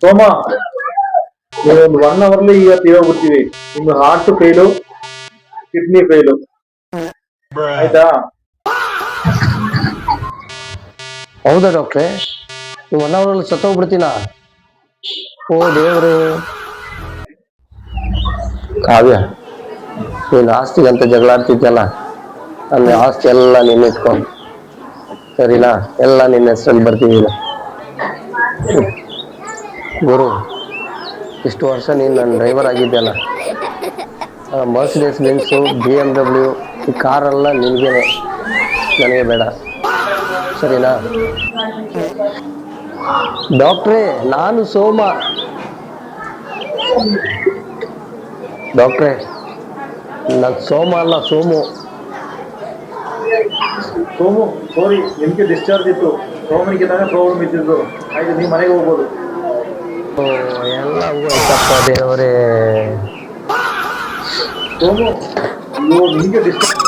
ಸೋಮ, ಒಂದು 1 ಅವರ್ಲಿ ಇವತ್ತು ಹೋಗ್ಬಿಡ್ತೀವಿ. ನಿಮ್ಗೆ ಹಾರ್ಟ್ ಫೇಲು, ಕಿಡ್ನಿ ಫೇಲು, ಆಯ್ತಾ? ಹೌದಾ ಡಾಕ್ಟ್ರೆ, ನೀವು 1 ಅವರಲ್ಲಿ ಸತ್ತೋಗ್ಬಿಡ್ತೀನ? ಓ ದೇವ್ರೆ. ಕಾವ್ಯ, ನೀನು ಆಸ್ತಿಗಂತ ಜಗಳಾಡ್ತಿದ್ಯಲ್ಲ, ನನ್ನ ಆಸ್ತಿ ಎಲ್ಲ ನಿನ್ನ ಇಟ್ಕೊಂಡು ಸರಿನಾ? ಎಲ್ಲ ನಿನ್ನ ಹೆಸರಲ್ಲಿ ಬರ್ತಿದ್ದೀನಿ. ಗುರು, ಇಷ್ಟು ವರ್ಷ ನೀನು ನನ್ನ ಡ್ರೈವರ್ ಆಗಿದ್ದೆಲ್ಲ, ಮರ್ಸಿಡೀಸ್ ಬೆನ್ಸು, BMW, ಈ ಕಾರೆಲ್ಲ ನಿನಗೇನೆ, ನನಗೆ ಬೇಡ, ಸರಿನಾ? ಡಾಕ್ಟ್ರೇ, ನಾನು ಸೋಮ. ಡಾಕ್ಟ್ರೇ, ನಾನು ಸೋಮ ಅಲ್ಲ, ಸೋಮು. ಸೋಮು, ಸಾರಿ, ನಿಮ್ಗೆ ಡಿಸ್ಚಾರ್ಜ್ ಇತ್ತು. ಸೋಮನಿಗೆ ತಾನೇ ಪ್ರಾಬ್ಲಮ್ ಇದ್ದಿದ್ದು. ಆಯ್ತು, ನೀವು ಮನೆಗೆ ಹೋಗ್ಬೋದು. ಓ, ಎಲ್ಲ ಹೋಯ್ತಪ್ಪ ದೇವರೇ. ಸೋಮು, ನಿಮ್ಗೆ ಡಿಸ್ಚಾರ್ಜ್